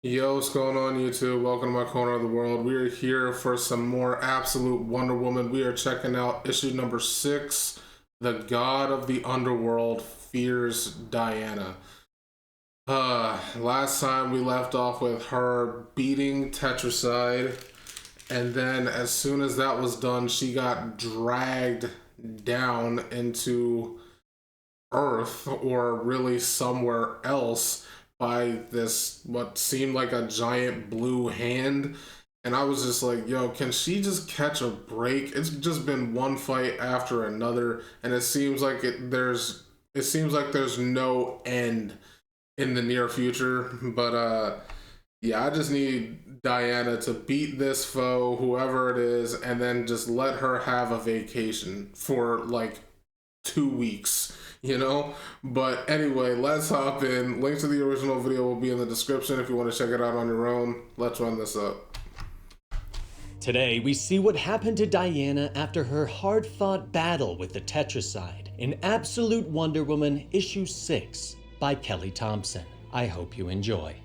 Yo, what's going on YouTube? Welcome to my corner of the world. We are here for some more absolute Wonder Woman. We are checking out issue number 6, The God of the Underworld Fears Diana. Last time we left off with her beating Tetricide, and then as soon as that was done, she got dragged down into Earth, or really somewhere else, by this what seemed like a giant blue hand. And I was just like, yo, can she just catch a break? It's just been one fight after another, and it seems like there's no end in the near future. But yeah, I just need Diana to beat this foe, whoever it is, and then just let her have a vacation for like 2 weeks, you know? But anyway, let's hop in. Link to the original video will be in the description if you want to check it out on your own. Let's run this up. Today, we see what happened to Diana after her hard-fought battle with the Tetricide in Absolute Wonder Woman issue 6 by Kelly Thompson. I hope you enjoy.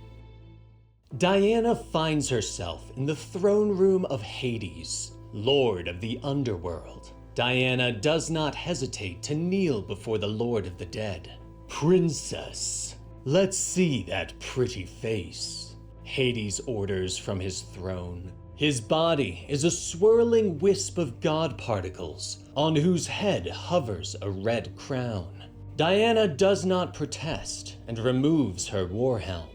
Diana finds herself in the throne room of Hades, Lord of the Underworld. Diana does not hesitate to kneel before the Lord of the Dead. "Princess, let's see that pretty face," Hades orders from his throne. His body is a swirling wisp of god particles on whose head hovers a red crown. Diana does not protest and removes her war helm.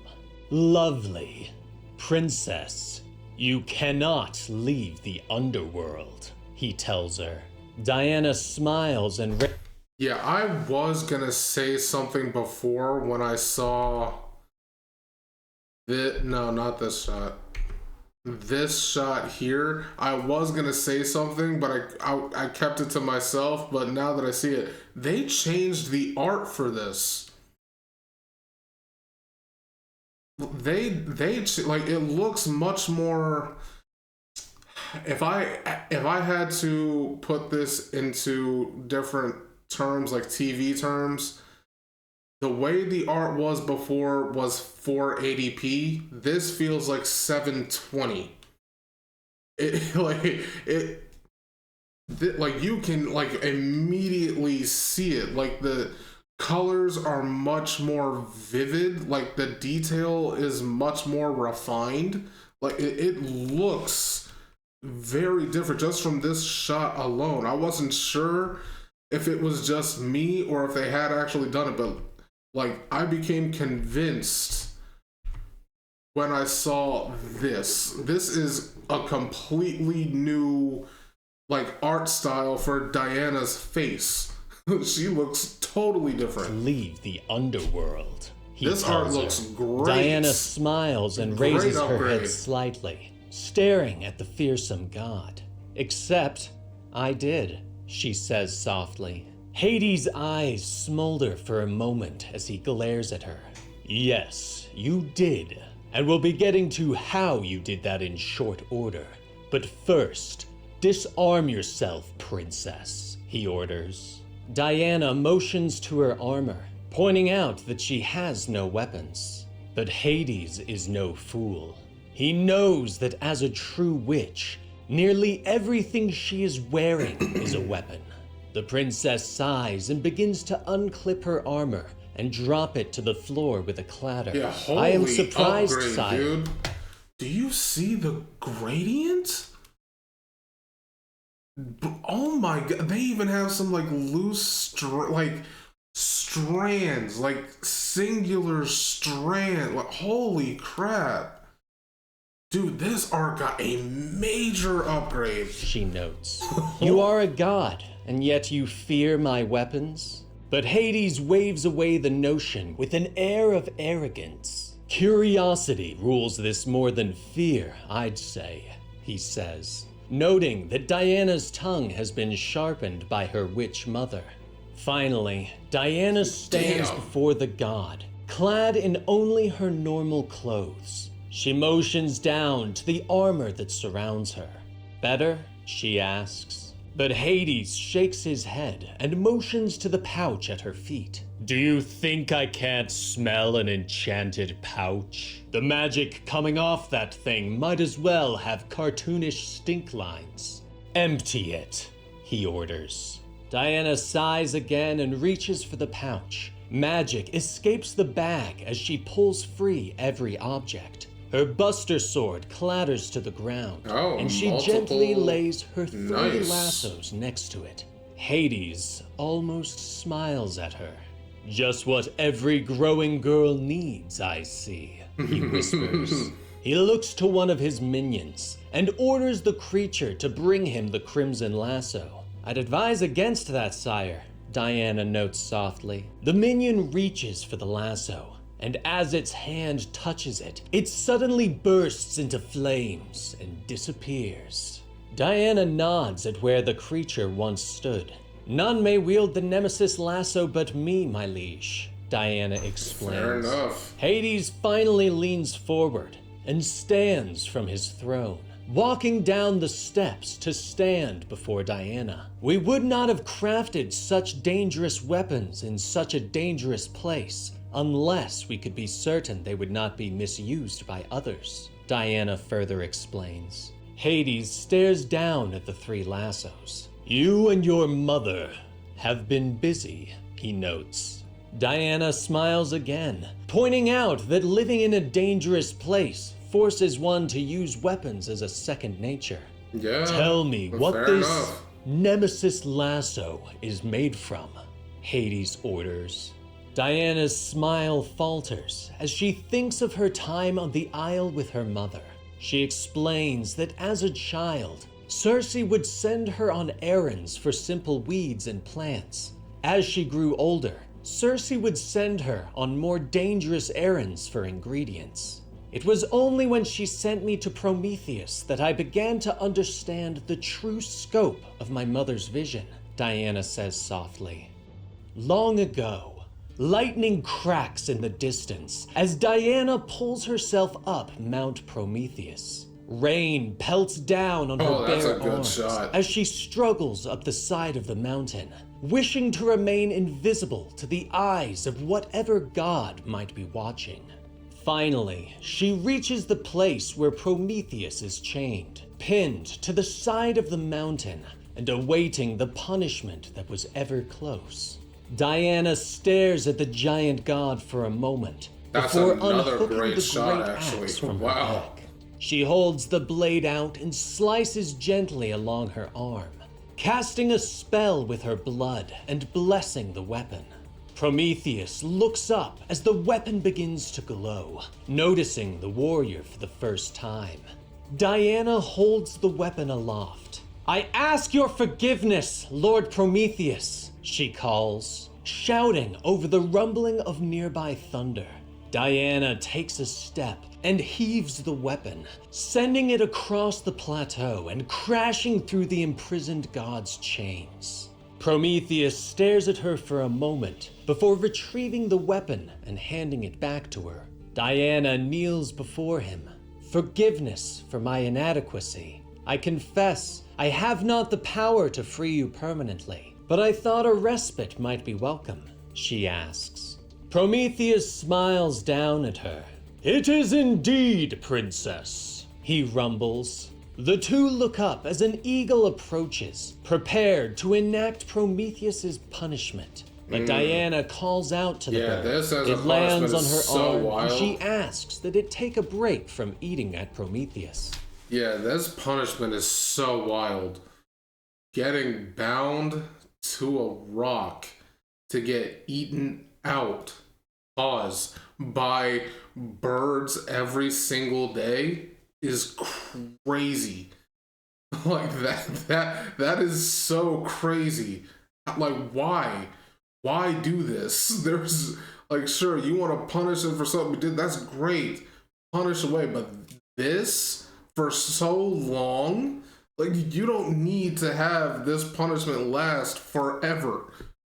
"Lovely. Princess, you cannot leave the underworld," he tells her. Diana smiles and yeah, I was gonna say something before when I saw no, not this shot. This shot here, I was gonna say something, but I kept it to myself. But now that I see it, they changed the art for this. They like, it looks much more. If I had to put this into different terms, like TV terms, the way the art was before was 480p. This feels like 720. Like you can like immediately see it. Like the colors are much more vivid. Like the detail is much more refined. Like it looks very different just from this shot alone. I wasn't sure if it was just me or if they had actually done it, but like I became convinced when I saw this. This is a completely new like art style for Diana's face. She looks totally different. "Leave the underworld," this art looks great. Diana smiles and raises her head slightly, staring at the fearsome god. "Except I did," she says softly. Hades' eyes smolder for a moment as he glares at her. "Yes, you did, and we'll be getting to how you did that in short order. But first, disarm yourself, princess," he orders. Diana motions to her armor, pointing out that she has no weapons. But Hades is no fool. He knows that as a true witch, nearly everything she is wearing is a weapon. The princess sighs and begins to unclip her armor and drop it to the floor with a clatter. Yeah, holy "I am surprised, upgrade, sire." dude. Do you see the gradient? Oh my god, they even have some like loose strands, like singular strand. Like, holy crap. Dude, this art got a major upgrade. She notes. "You are a god, and yet you fear my weapons?" But Hades waves away the notion with an air of arrogance. "Curiosity rules this more than fear, I'd say," he says, noting that Diana's tongue has been sharpened by her witch mother. Finally, Diana stands before the god, clad in only her normal clothes. She motions down to the armor that surrounds her. "Better?" she asks. But Hades shakes his head and motions to the pouch at her feet. Do you think I can't smell an enchanted pouch? The magic coming off that thing might as well have cartoonish stink lines. Empty it, he orders. Diana sighs again and reaches for the pouch. Magic escapes the bag as she pulls free every object. Her buster sword clatters to the ground, and she gently lays her 3 lassos next to it. Hades almost smiles at her. Just what every growing girl needs, I see, he whispers. He looks to one of his minions and orders the creature to bring him the crimson lasso. I'd advise against that, sire, Diana notes softly. The minion reaches for the lasso, and as its hand touches it, it suddenly bursts into flames and disappears. Diana nods at where the creature once stood. None may wield the nemesis lasso but me, my liege, Diana explains. Fair enough. Hades finally leans forward and stands from his throne, walking down the steps to stand before Diana. We would not have crafted such dangerous weapons in such a dangerous place unless we could be certain they would not be misused by others, Diana further explains. Hades stares down at the 3 lassos. You and your mother have been busy, he notes. Diana smiles again, pointing out that living in a dangerous place forces one to use weapons as a second nature. Yeah. Tell me what this enough. nemesis lasso is made from, Hades orders. Diana's smile falters as she thinks of her time on the Isle with her mother. She explains that as a child, Circe would send her on errands for simple weeds and plants. As she grew older, Circe would send her on more dangerous errands for ingredients. It was only when she sent me to Prometheus that I began to understand the true scope of my mother's vision, Diana says softly. Long ago, lightning cracks in the distance as Diana pulls herself up Mount Prometheus. Rain pelts down on her bare arms as she struggles up the side of the mountain, wishing to remain invisible to the eyes of whatever god might be watching. Finally, she reaches the place where Prometheus is chained, pinned to the side of the mountain and awaiting the punishment that was ever close. Diana stares at the giant god for a moment before unhooking the great axe from her back. She holds the blade out and slices gently along her arm, casting a spell with her blood and blessing the weapon. Prometheus looks up as the weapon begins to glow, noticing the warrior for the first time. Diana holds the weapon aloft. I ask your forgiveness, Lord Prometheus, she calls, shouting over the rumbling of nearby thunder. Diana takes a step and heaves the weapon, sending it across the plateau and crashing through the imprisoned god's chains. Prometheus stares at her for a moment before retrieving the weapon and handing it back to her. Diana kneels before him. Forgiveness for my inadequacy. I confess I have not the power to free you permanently, but I thought a respite might be welcome, she asks. Prometheus smiles down at her. It is indeed, princess, he rumbles. The two look up as an eagle approaches, prepared to enact Prometheus's punishment. But Diana calls out to the bird. It lands on her arm, and she asks that it take a break from eating at Prometheus. Yeah, this punishment is so wild. Getting bound to a rock to get eaten out, by birds every single day is crazy. Like that is so crazy. Like why do this? There's like, sure, you want to punish him for something he did, that's great, punish away, but this for so long, like you don't need to have this punishment last forever.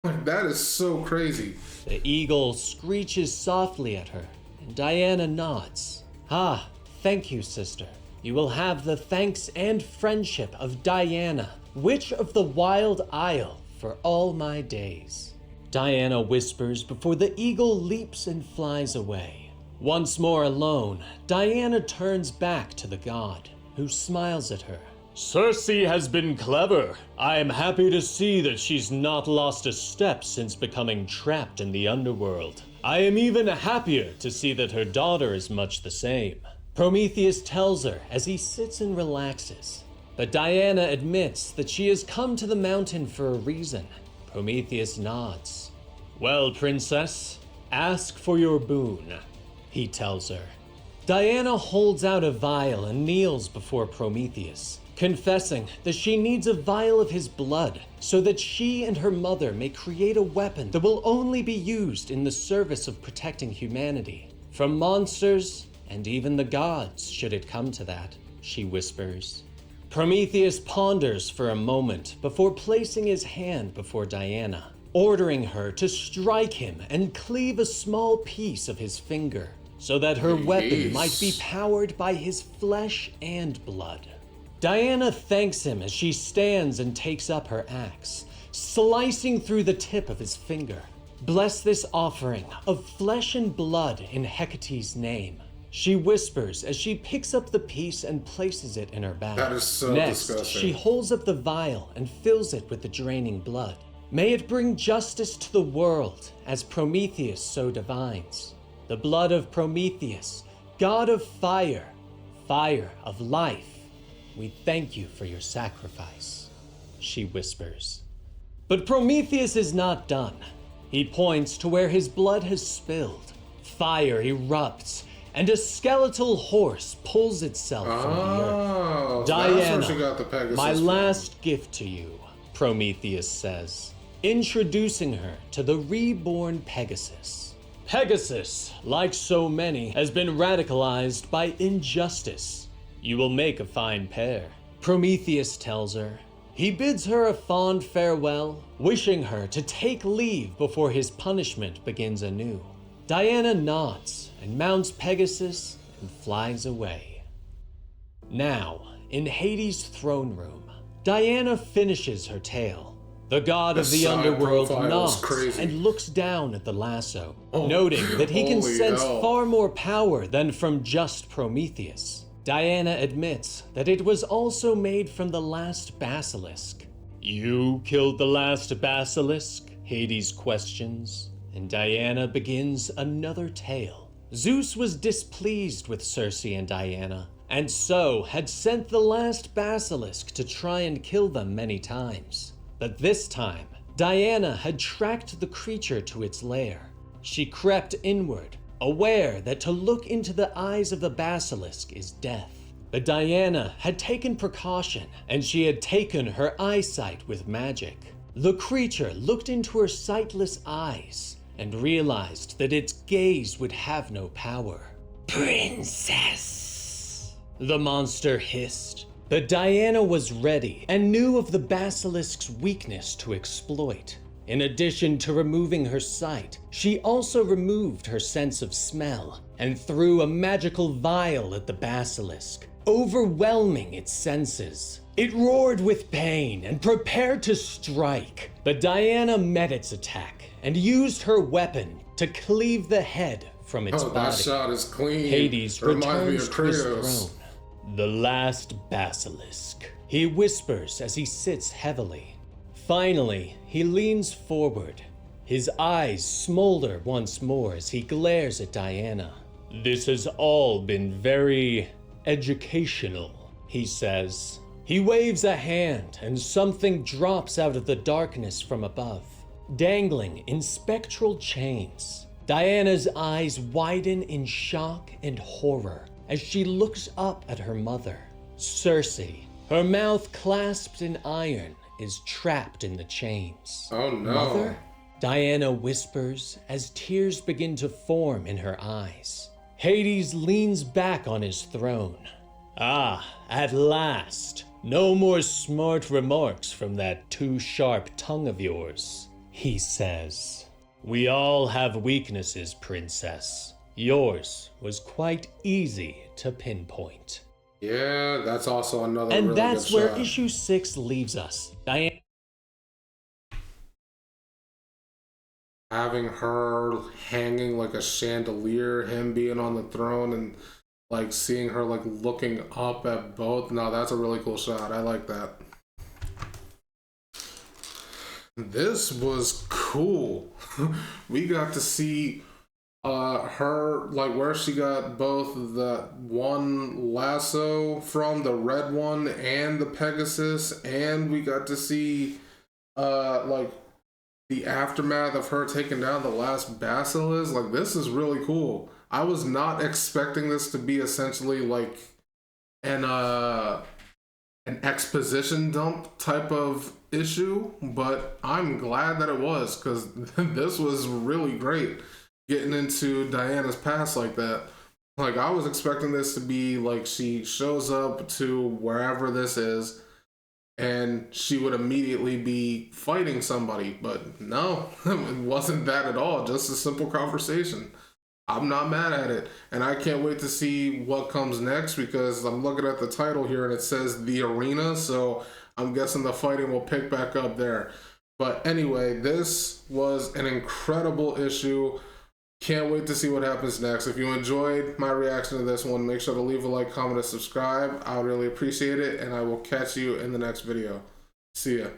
Like that is so crazy. The eagle screeches softly at her, and Diana nods. Ah, thank you, sister. You will have the thanks and friendship of Diana, Witch of the Wild Isle, for all my days. Diana whispers before the eagle leaps and flies away. Once more alone, Diana turns back to the god, who smiles at her. Cersei has been clever. I am happy to see that she's not lost a step since becoming trapped in the underworld. I am even happier to see that her daughter is much the same. Prometheus tells her as he sits and relaxes. But Diana admits that she has come to the mountain for a reason. Prometheus nods. Well, princess, ask for your boon, he tells her. Diana holds out a vial and kneels before Prometheus, confessing that she needs a vial of his blood so that she and her mother may create a weapon that will only be used in the service of protecting humanity from monsters and even the gods, should it come to that, she whispers. Prometheus ponders for a moment before placing his hand before Diana, ordering her to strike him and cleave a small piece of his finger so that her weapon might be powered by his flesh and blood. Diana thanks him as she stands and takes up her axe, slicing through the tip of his finger. Bless this offering of flesh and blood in Hecate's name, she whispers as she picks up the piece and places it in her bag. That is so Next, disgusting. she holds up the vial and fills it with the draining blood. May it bring justice to the world, as Prometheus so divines. The blood of Prometheus, god of fire, fire of life. We thank you for your sacrifice, she whispers. But Prometheus is not done. He points to where his blood has spilled. Fire erupts, and a skeletal horse pulls itself from the earth. Diana, my last gift to you, Prometheus says, introducing her to the reborn Pegasus. Pegasus, like so many, has been radicalized by injustice. You will make a fine pair, Prometheus tells her. He bids her a fond farewell, wishing her to take leave before his punishment begins anew. Diana nods and mounts Pegasus and flies away. Now, in Hades' throne room, Diana finishes her tale. The god of the underworld nods and looks down at the lasso, noting that he can sense far more power than from just Prometheus. Diana admits that it was also made from the last basilisk. You killed the last basilisk? Hades questions, and Diana begins another tale. Zeus was displeased with Cersei and Diana, and so had sent the last basilisk to try and kill them many times. But this time, Diana had tracked the creature to its lair. She crept inward, aware that to look into the eyes of the basilisk is death. But Diana had taken precaution, and she had taken her eyesight with magic. The creature looked into her sightless eyes and realized that its gaze would have no power. Princess, the monster hissed. But Diana was ready and knew of the basilisk's weakness to exploit. In addition to removing her sight, she also removed her sense of smell and threw a magical vial at the basilisk, overwhelming its senses. It roared with pain and prepared to strike, but Diana met its attack and used her weapon to cleave the head from its body. That shot is clean. Hades returns to his throne. The last basilisk, he whispers as he sits heavily. Finally, he leans forward. His eyes smolder once more as he glares at Diana. This has all been very educational, he says. He waves a hand and something drops out of the darkness from above, dangling in spectral chains. Diana's eyes widen in shock and horror as she looks up at her mother. Cersei, her mouth clasped in iron, is trapped in the chains. Oh no. Mother? Diana whispers as tears begin to form in her eyes. Hades leans back on his throne. Ah, at last. No more smart remarks from that too-sharp tongue of yours, he says. We all have weaknesses, princess. Yours was quite easy to pinpoint. Yeah, that's also another And really that's good where shot. issue 6 leaves us. Diana having her hanging like a chandelier, him being on the throne, and like seeing her like looking up at both. No, that's a really cool shot. I like that. This was cool. We got to see her like where she got both the one lasso from, the red one, and the Pegasus, and we got to see like the aftermath of her taking down the last basilisk. Like, this is really cool. I was not expecting this to be essentially like an an exposition dump type of issue, but I'm glad that it was, because this was really great getting into Diana's past like that. Like, I was expecting this to be like she shows up to wherever this is and she would immediately be fighting somebody, but no, it wasn't that at all. Just a simple conversation. I'm not mad at it, and I can't wait to see what comes next, because I'm looking at the title here and it says The Arena, so I'm guessing the fighting will pick back up there. But anyway, this was an incredible issue. Can't wait to see what happens next. If you enjoyed my reaction to this one, make sure to leave a like, comment, and subscribe. I would really appreciate it, and I will catch you in the next video. See ya.